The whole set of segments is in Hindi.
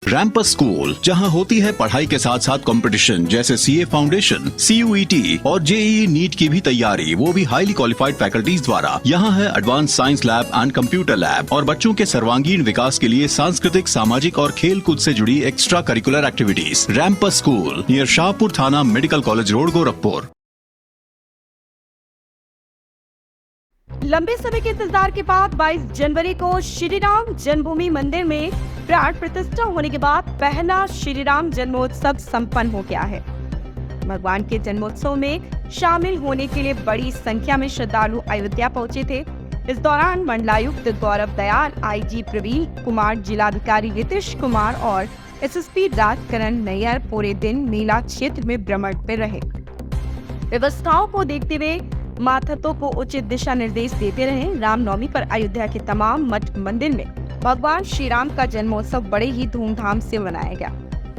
रैम्पस स्कूल, जहां होती है पढ़ाई के साथ साथ कंपटीशन जैसे सीए फाउंडेशन, सीयूईटी और जेईई नीट की भी तैयारी, वो भी हाईली क्वालिफाइड फैकल्टीज द्वारा। यहाँ है advance science lab and computer lab और बच्चों के सर्वांगीण विकास के लिए सांस्कृतिक, सामाजिक और खेल कूद से जुड़ी एक्स्ट्रा करिकुलर एक्टिविटीज। रैम्पस स्कूल नियर शाहपुर थाना, मेडिकल कॉलेज रोड, गोरखपुर। लंबे समय के इंतजार के बाद 22 जनवरी को श्री राम जन्मभूमि मंदिर में प्राण प्रतिष्ठा होने के बाद पहला श्री राम जन्मोत्सव संपन्न हो गया है। भगवान के जन्मोत्सव में शामिल होने के लिए बड़ी संख्या में श्रद्धालु अयोध्या पहुंचे थे। इस दौरान मंडलायुक्त गौरव दयाल, आईजी प्रवीण कुमार, जिलाधिकारी नीतीश कुमार और एसएसपी राजकरण नैयर पूरे दिन मेला क्षेत्र में भ्रमण पर रहे। व्यवस्थाओं को देखते हुए मातहतों को उचित दिशा निर्देश देते रहे। रामनवमी पर अयोध्या के तमाम मठ मंदिर में भगवान श्री राम का जन्मोत्सव बड़े ही धूमधाम से मनाया गया।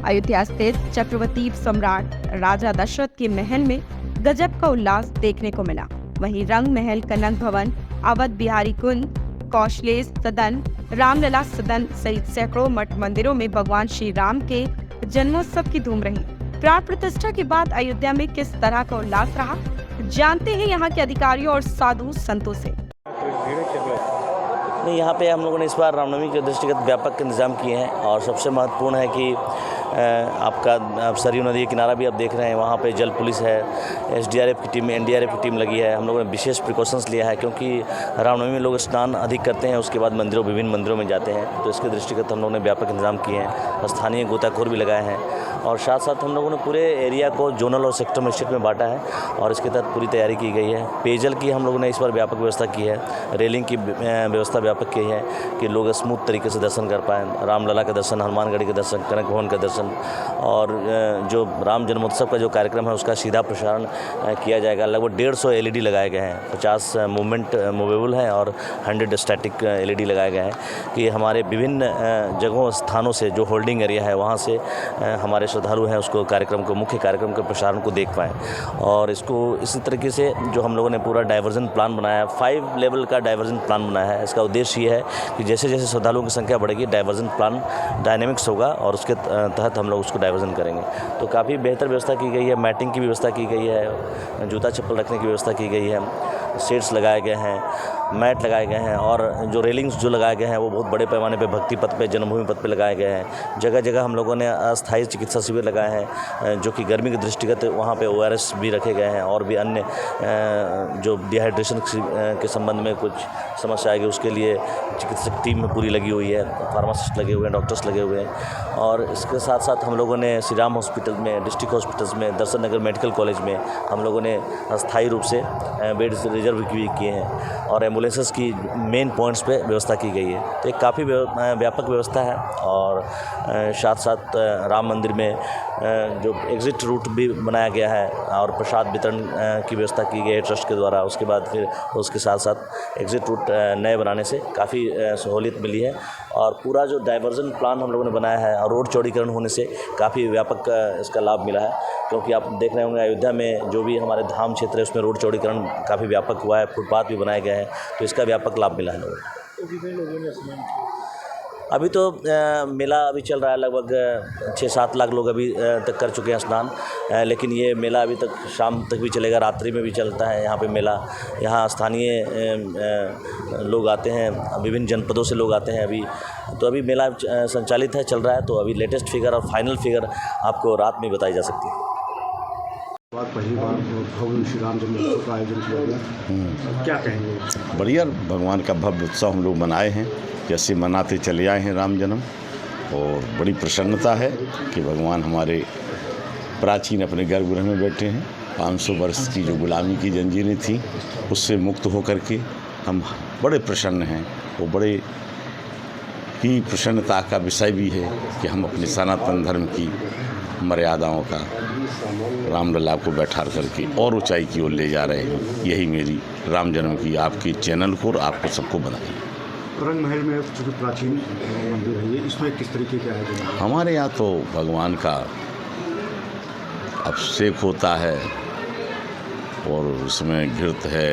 अयोध्या स्थित चक्रवर्ती सम्राट राजा दशरथ के महल में गजब का उल्लास देखने को मिला। वहीं रंग महल, कनक भवन, अवध बिहारी कुंज, कौशलेश सदन, रामलला सदन सहित सैकड़ों मठ मंदिरों में भगवान श्री राम के जन्मोत्सव की धूम रही। प्राण प्रतिष्ठा के बाद अयोध्या में किस तरह का उल्लास रहा, जानते हैं यहाँ के अधिकारियों और साधु संतों से। नहीं, यहाँ पे हम लोगों ने इस बार रामनवमी के दृष्टिगत व्यापक इंतजाम किए हैं और सबसे महत्वपूर्ण है कि आपका सरयू नदी किनारा भी आप देख रहे हैं, वहाँ पे जल पुलिस है, एसडीआरएफ की टीम, एनडीआरएफ की टीम लगी है। हम लोगों ने विशेष प्रिकॉशंस लिया है क्योंकि रामनवमी में लोग स्नान अधिक करते हैं, उसके बाद विभिन्न मंदिरों में जाते हैं, तो इसके दृष्टिगत हम लोगों ने व्यापक इंतजाम किए हैं। स्थानीय गोताखोर भी लगाए हैं और साथ साथ हम लोगों ने पूरे एरिया को जोनल और सेक्टर मजिस्ट्रेट में बांटा है और इसके तहत पूरी तैयारी की गई है। पेयजल की हम लोगों ने इस बार व्यापक व्यवस्था की है, रेलिंग की व्यवस्था व्यापक की है कि लोग स्मूथ तरीके से दर्शन कर पाएँ। रामलला का दर्शन, हनुमानगढ़ी का दर्शन, कनक भवन का दर्शन और जो राम जन्मोत्सव का जो कार्यक्रम है उसका सीधा प्रसारण किया जाएगा। लगभग 150 एलईडी लगाए गए हैं, 50 मूवेबल हैं और 100 स्टैटिक एलईडी लगाए गए हैं कि हमारे विभिन्न जगहों स्थानों से जो होल्डिंग एरिया है वहाँ से हमारे श्रद्धालु हैं उसको कार्यक्रम को, मुख्य कार्यक्रम के प्रसारण को देख पाएँ। और इसको इसी तरीके से जो हम लोगों ने पूरा डाइवर्जन प्लान बनाया है, 5 लेवल का डाइवर्जन प्लान बनाया है। इसका उद्देश्य ये है कि जैसे जैसे श्रद्धालुओं की संख्या बढ़ेगी डाइवर्जन प्लान डायनेमिक्स होगा और उसके तहत हम लोग उसको डाइवर्जन करेंगे। तो काफ़ी बेहतर व्यवस्था की गई है, मैटिंग की व्यवस्था की गई है, जूता चप्पल रखने की व्यवस्था की गई है, शेड्स लगाए गए हैं, मैट लगाए गए हैं और जो रेलिंग्स जो लगाए गए हैं वो बहुत बड़े पैमाने पे भक्ति पथ पे, जन्मभूमि पथ पे लगाए गए हैं। जगह जगह हम लोगों ने अस्थायी चिकित्सा शिविर लगाए हैं जो कि गर्मी के दृष्टिगत वहाँ पे ORS भी रखे गए हैं और भी अन्य जो डिहाइड्रेशन के संबंध में कुछ समस्या आएगी उसके लिए चिकित्सक टीम में पूरी लगी हुई है, फार्मासिस्ट लगे हुए हैं, डॉक्टर्स लगे हुए हैं। और इसके साथ साथ हम लोगों ने श्री राम हॉस्पिटल में, डिस्ट्रिक्ट हॉस्पिटल्स में, दर्शन नगर मेडिकल कॉलेज में हम लोगों ने अस्थायी रूप से बेड रिजर्व किए हैं और एम्बुलेंसेस की मेन पॉइंट्स पे व्यवस्था की गई है। तो एक काफ़ी व्यापक व्यवस्था है और साथ साथ राम मंदिर में जो एग्ज़िट रूट भी बनाया गया है और प्रसाद वितरण की व्यवस्था की गई है ट्रस्ट के द्वारा। उसके बाद फिर उसके साथ साथ एग्ज़िट रूट नए बनाने से काफ़ी सहूलियत मिली है और पूरा जो डाइवर्जन प्लान हम लोगों ने बनाया है और रोड चौड़ीकरण होने से काफ़ी व्यापक इसका लाभ मिला है। क्योंकि आप देख रहे होंगे अयोध्या में जो भी हमारे धाम क्षेत्र है उसमें रोड चौड़ीकरण काफ़ी व्यापक हुआ है, फुटपाथ भी बनाए गए हैं, तो इसका व्यापक लाभ मिला है लोगों को। अभी तो मेला अभी चल रहा है, लगभग 6-7 लाख लोग अभी तक कर चुके हैं स्नान, लेकिन ये मेला अभी तक शाम तक भी चलेगा, रात्रि में भी चलता है यहाँ पे मेला। यहाँ स्थानीय लोग आते हैं, विभिन्न जनपदों से लोग आते हैं अभी। तो अभी मेला संचालित है, चल रहा है, तो अभी लेटेस्ट फिगर और फाइनल फिगर आपको रात में बताई जा सकती है। पहली बार भव्य श्री राम जन्मोत्सव का आयोजन किया गया, क्या कहेंगे? बढ़िया, भगवान का भव्य उत्सव हम लोग मनाए हैं, जैसे मनाते चले आए हैं राम जन्म। और बड़ी प्रसन्नता है कि भगवान हमारे प्राचीन अपने गर्भगृह में बैठे हैं। 500 वर्ष की जो गुलामी की जंजीरें थी उससे मुक्त होकर के हम बड़े प्रसन्न हैं। वो बड़े ही प्रसन्नता का विषय भी है कि हम अपने सनातन धर्म की मर्यादाओं का, रामलला को बैठा करके और ऊंचाई की ओर ले जा रहे हैं। यही मेरी राम जन्म की आपके चैनल को और आपको सबको बनाई। रंग महल में जो प्राचीन मंदिर है ये, इसमें किस तरीके का है? हमारे यहाँ तो भगवान का अभिषेक होता है और उसमें घृत है,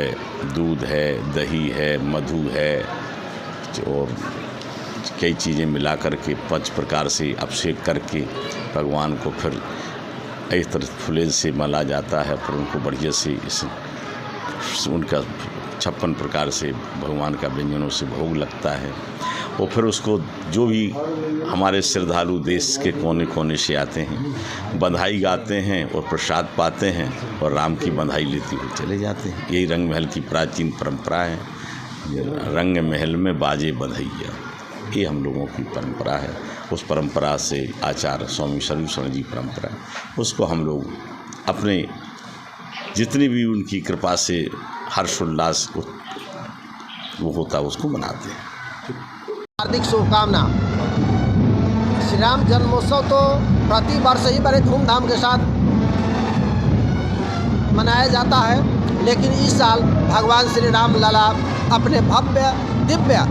दूध है, दही है, मधु है और कई चीज़ें मिला करके 5 प्रकार से अभिषेक करके भगवान को फिर इस तरह फुलेल से मला जाता है, फिर उनको बढ़िया से उनका 56 प्रकार से भगवान का व्यंजनों से भोग लगता है। और फिर उसको जो भी हमारे श्रद्धालु देश के कोने कोने से आते हैं बधाई गाते हैं और प्रसाद पाते हैं और राम की बधाई लेते हुए चले जाते हैं। यही रंग महल की प्राचीन परंपरा है। रंग महल में बाजे बधैया, ये हम लोगों की परंपरा है। उस परंपरा से आचार्य स्वामी सर्वेश्वर जी परंपरा, उसको हम लोग अपने जितनी भी उनकी कृपा से हर्षोल्लास को वो होता है उसको मनाते हैं। हार्दिक शुभकामना। श्री राम जन्मोत्सव तो प्रति वर्ष ही बड़े धूमधाम के साथ मनाया जाता है, लेकिन इस साल भगवान श्री राम लला अपने भव्य दिव्य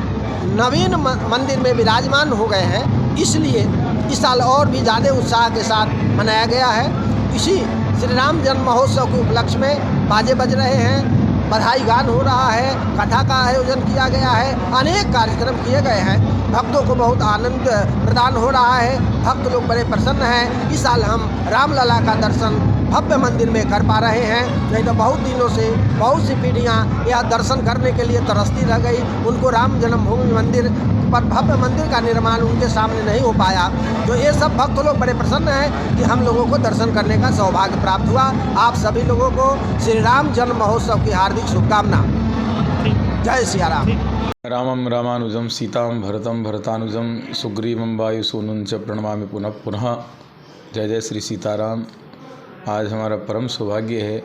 नवीन मंदिर में विराजमान हो गए हैं, इसलिए इस साल और भी ज़्यादा उत्साह के साथ मनाया गया है। इसी श्री राम जन्म महोत्सव के उपलक्ष्य में बाजे बज रहे हैं, बधाई गान हो रहा है, कथा का आयोजन किया गया है, अनेक कार्यक्रम किए गए हैं। भक्तों को बहुत आनंद प्रदान हो रहा है, भक्त लोग बड़े प्रसन्न हैं। इस साल हम रामलला का दर्शन भव्य मंदिर में कर पा रहे हैं, नहीं तो बहुत दिनों से बहुत सी पीढ़ियाँ यह दर्शन करने के लिए तरसती रह गई। उनको राम जन्मभूमि मंदिर पर भव्य मंदिर का निर्माण उनके सामने नहीं हो पाया, तो ये सब भक्त लोग बड़े प्रसन्न हैं कि हम लोगों को दर्शन करने का सौभाग्य प्राप्त हुआ। आप सभी लोगों को श्री राम जन्म महोत्सव की हार्दिक शुभकामना। जय सिया राम। रामं रामानुजं सीतां भरतं भरतानुजं सुग्रीवं वायुसूनुं च प्रणमामि पुनः पुनः। जय जय श्री सीताराम। आज हमारा परम सौभाग्य है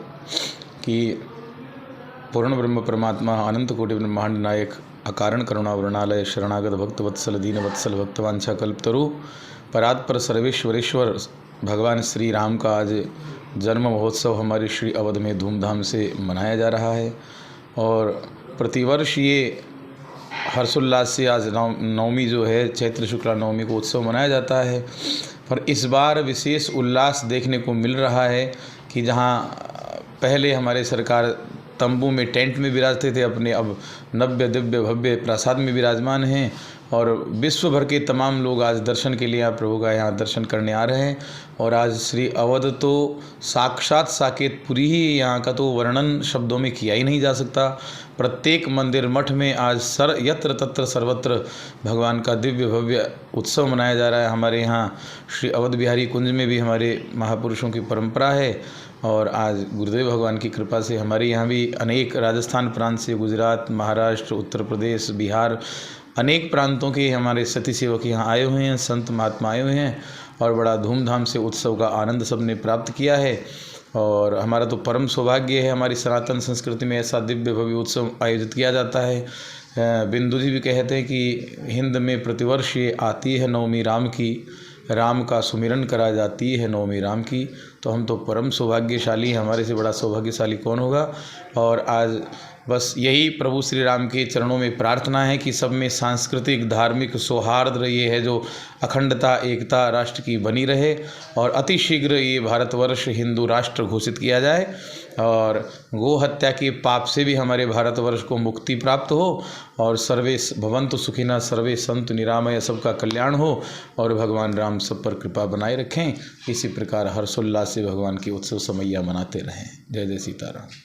कि पूर्ण ब्रह्म परमात्मा अनंत कोटि ब्रह्मांड नायक अकारण करुणावरणालय शरणागत भक्त वत्सल दीन वत्सल भक्तवांछा कल्पतरु परात्पर सर्वेश्वरेश्वर भगवान श्री राम का आज जन्म महोत्सव हमारे श्री अवध में धूमधाम से मनाया जा रहा है। और प्रतिवर्ष ये हर्षोल्लास से आज नवमी जो है चैत्र शुक्ला नवमी को उत्सव मनाया जाता है, पर इस बार विशेष उल्लास देखने को मिल रहा है कि जहाँ पहले हमारे सरकार तंबू में टेंट में विराजते थे, अपने अब नव्य दिव्य भव्य प्रासाद में विराजमान हैं और विश्व भर के तमाम लोग आज दर्शन के लिए यहाँ प्रभु का यहाँ दर्शन करने आ रहे हैं। और आज श्री अवध तो साक्षात साकेतपुरी ही, यहाँ का तो वर्णन शब्दों में किया ही नहीं जा सकता। प्रत्येक मंदिर मठ में आज यत्र तत्र सर्वत्र भगवान का दिव्य भव्य उत्सव मनाया जा रहा है। हमारे यहाँ श्री अवध बिहारी कुंज में भी हमारे महापुरुषों की परंपरा है और आज गुरुदेव भगवान की कृपा से हमारे यहाँ भी अनेक राजस्थान प्रांत से, गुजरात, महाराष्ट्र, उत्तर प्रदेश, बिहार, अनेक प्रांतों के हमारे सती सेवक यहाँ आए हुए हैं, संत महात्मा आए हुए हैं और बड़ा धूमधाम से उत्सव का आनंद सबने प्राप्त किया है। और हमारा तो परम सौभाग्य है, हमारी सनातन संस्कृति में ऐसा दिव्य भव्य उत्सव आयोजित किया जाता है। बिंदु जी भी कहते हैं कि हिंद में प्रतिवर्ष ये आती है नवमी राम की, राम का सुमिरन करा जाती है नवमी राम की। तो हम तो परम सौभाग्यशाली हैं, हमारे से बड़ा सौभाग्यशाली कौन होगा। और आज बस यही प्रभु श्री राम के चरणों में प्रार्थना है कि सब में सांस्कृतिक धार्मिक सौहार्द ये है जो अखंडता एकता राष्ट्र की बनी रहे और अति शीघ्र ये भारतवर्ष हिंदू राष्ट्र घोषित किया जाए और गो हत्या के पाप से भी हमारे भारतवर्ष को मुक्ति प्राप्त हो और सर्वे भवन्तु सुखिनः सर्वे सन्तु निरामय, सबका कल्याण हो और भगवान राम सब पर कृपा बनाए रखें। इसी प्रकार हर्षोल्लास से भगवान के उत्सव समैया मनाते रहें। जय जय सीताराम।